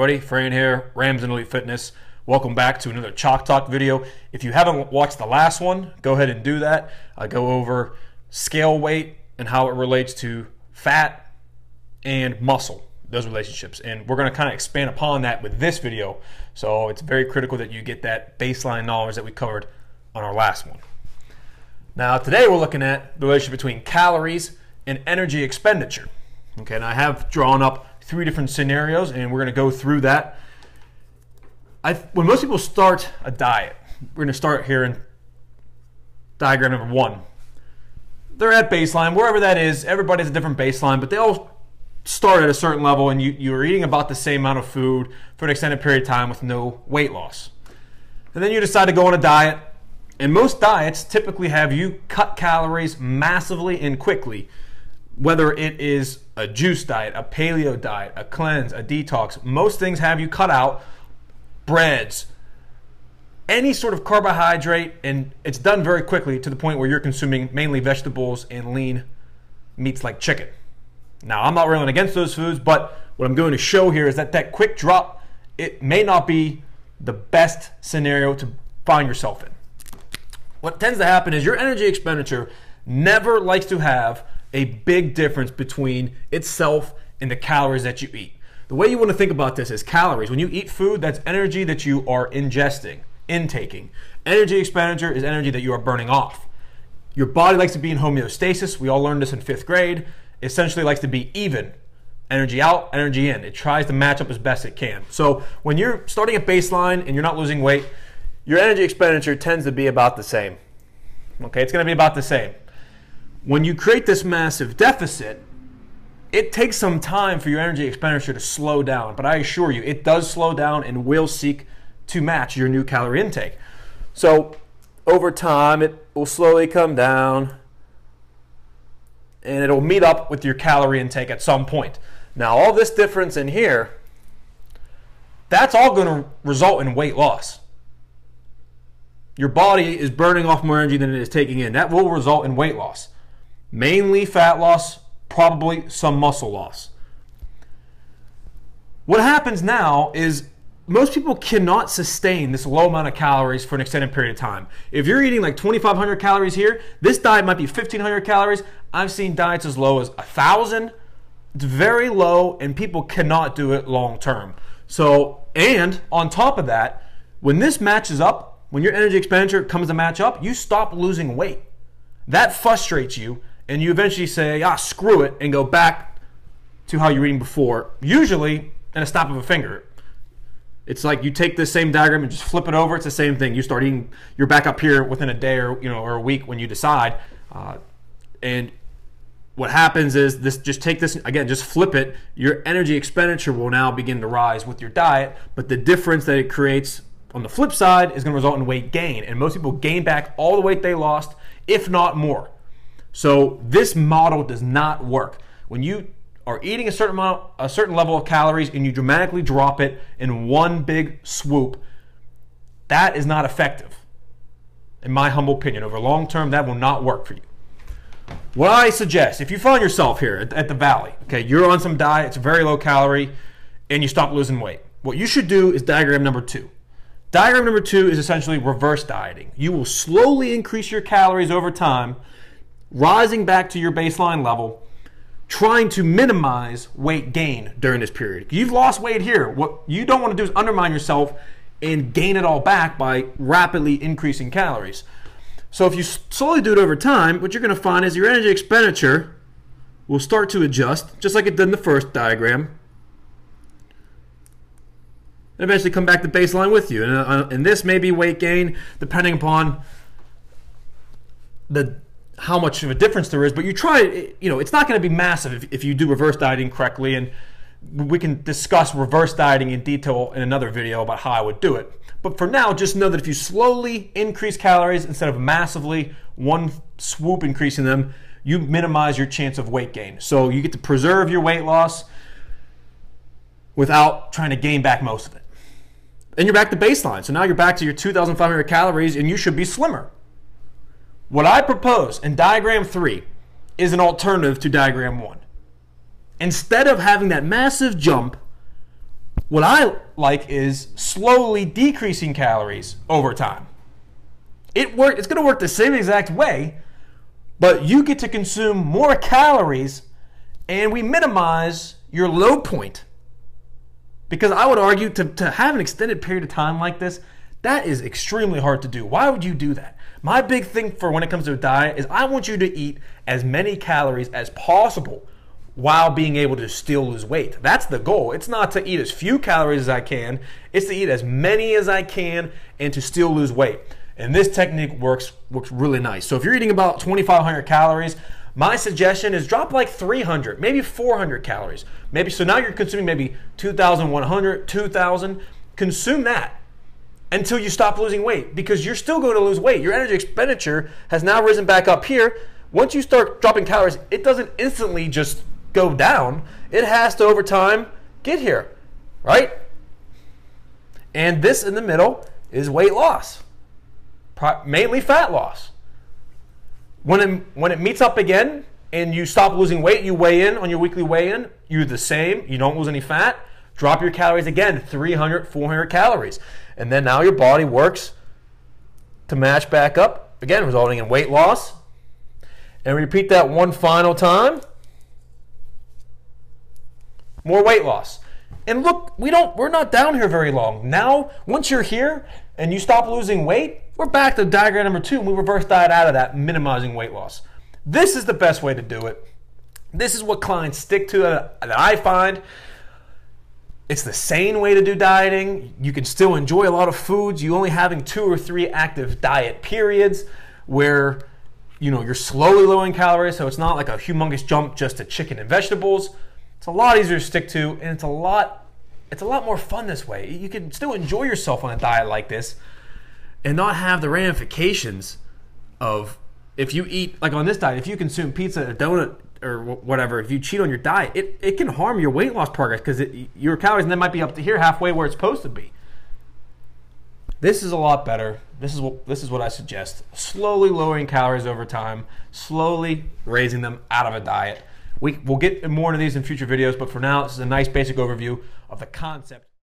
everybody? Fran here, Rams and Elite Fitness. Welcome back to another Chalk Talk video. If you haven't watched the last one, go ahead and do that. I go over scale weight and how it relates to fat and muscle, those relationships. And we're going to kind of expand upon that with this video. So it's very critical that you get that baseline knowledge that we covered on our last one. Now today we're looking at the relationship between calories and energy expenditure. Okay, and I have drawn up 3 different scenarios, and we're going to go through that. When most people start a diet, we're going to start here in diagram number 1. They're at baseline, wherever that is. Everybody has a different baseline, but they all start at a certain level, and you're eating about the same amount of food for an extended period of time with no weight loss. And then you decide to go on a diet, and most diets typically have you cut calories massively and quickly. Whether it is a juice diet, a paleo diet, a cleanse, a detox, most things have you cut out breads, any sort of carbohydrate, and it's done very quickly to the point where you're consuming mainly vegetables and lean meats like chicken. Now, I'm not railing against those foods, but what I'm going to show here is that quick drop, it may not be the best scenario to find yourself in. What tends to happen is your energy expenditure never likes to have a big difference between itself and the calories that you eat. The way you want to think about this is calories. When you eat food, that's energy that you are ingesting, intaking. Energy expenditure is energy that you are burning off. Your body likes to be in homeostasis. We all learned this in 5th grade. It essentially likes to be even. Energy out, energy in. It tries to match up as best it can. So when you're starting at baseline and you're not losing weight, your energy expenditure tends to be about the same. Okay, it's going to be about the same. When you create this massive deficit, it takes some time for your energy expenditure to slow down, but I assure you, it does slow down and will seek to match your new calorie intake. So over time, it will slowly come down, and it'll meet up with your calorie intake at some point. Now, all this difference in here, that's all going to result in weight loss. Your body is burning off more energy than it is taking in. That will result in weight loss. Mainly fat loss, probably some muscle loss. What happens now is most people cannot sustain this low amount of calories for an extended period of time. If you're eating like 2,500 calories here, this diet might be 1,500 calories. I've seen diets as low as 1,000. It's very low, and people cannot do it long term. So, and on top of that, when this matches up, when your energy expenditure comes to match up, you stop losing weight. That frustrates you, and you eventually say, screw it, and go back to how you were eating before, usually in a snap of a finger. It's like you take this same diagram and just flip it over. It's the same thing. You start eating, you're back up here within a day or a week when you decide. And what happens is just take this, again, just flip it. Your energy expenditure will now begin to rise with your diet, but the difference that it creates on the flip side is going to result in weight gain. And most people gain back all the weight they lost, if not more. So this model does not work. When you are eating a certain level of calories and you dramatically drop it in one big swoop, that is not effective. In my humble opinion, over long term, that will not work for you. What I suggest, if you find yourself here at the valley, okay, you're on some diet, it's very low calorie, and you stop losing weight, what you should do is diagram number 2. Diagram number 2 is essentially reverse dieting. You will slowly increase your calories over time, rising back to your baseline level, trying to minimize weight gain during this period. You've lost weight here. What you don't want to do is undermine yourself and gain it all back by rapidly increasing calories. So if you slowly do it over time, what you're going to find is your energy expenditure will start to adjust, just like it did in the first diagram, and eventually come back to baseline with you. And this may be weight gain depending upon how much of a difference there is, but you try it, it's not going to be massive if you do reverse dieting correctly, and we can discuss reverse dieting in detail in another video about how I would do it. But for now, just know that if you slowly increase calories instead of massively one swoop increasing them, you minimize your chance of weight gain. So you get to preserve your weight loss without trying to gain back most of it. Then you're back to baseline. So now you're back to your 2,500 calories, and you should be slimmer. What I propose in diagram 3 is an alternative to diagram 1. Instead of having that massive jump What I like is slowly decreasing calories over time. It's going to work the same exact way, but you get to consume more calories and we minimize your low point. Because I would argue to have an extended period of time like this, that is extremely hard to do. Why would you do that? My big thing for when it comes to a diet is I want you to eat as many calories as possible while being able to still lose weight. That's the goal. It's not to eat as few calories as I can. It's to eat as many as I can and to still lose weight. And this technique works really nice. So if you're eating about 2,500 calories, my suggestion is drop like 300, maybe 400 calories. So now you're consuming maybe 2,100, 2,000. Consume that until you stop losing weight, because you're still going to lose weight. Your energy expenditure has now risen back up here. Once you start dropping calories, it doesn't instantly just go down. It has to, over time, get here, right? And this in the middle is weight loss, mainly fat loss. When it meets up again and you stop losing weight, you weigh in on your weekly weigh-in, you're the same, you don't lose any fat, drop your calories again, 300, 400 calories. And then now your body works to match back up, again, resulting in weight loss. And repeat that one final time. More weight loss. And look, we're not down here very long. Now, once you're here and you stop losing weight, we're back to diagram number 2, and we reverse diet out of that, minimizing weight loss. This is the best way to do it. This is what clients stick to that I find. It's the sane way to do dieting. You can still enjoy a lot of foods. You only having 2 or 3 active diet periods where you're slowly lowering calories, so it's not like a humongous jump just to chicken and vegetables. It's a lot easier to stick to, and it's a lot more fun this way. You can still enjoy yourself on a diet like this and not have the ramifications of, if you eat, like on this diet, if you consume pizza, a donut, or whatever, if you cheat on your diet, it can harm your weight loss progress, because your calories then might be up to here, halfway where it's supposed to be. This is a lot better. This is what I suggest. Slowly lowering calories over time, slowly raising them out of a diet. We'll get more into these in future videos, but for now, this is a nice basic overview of the concept.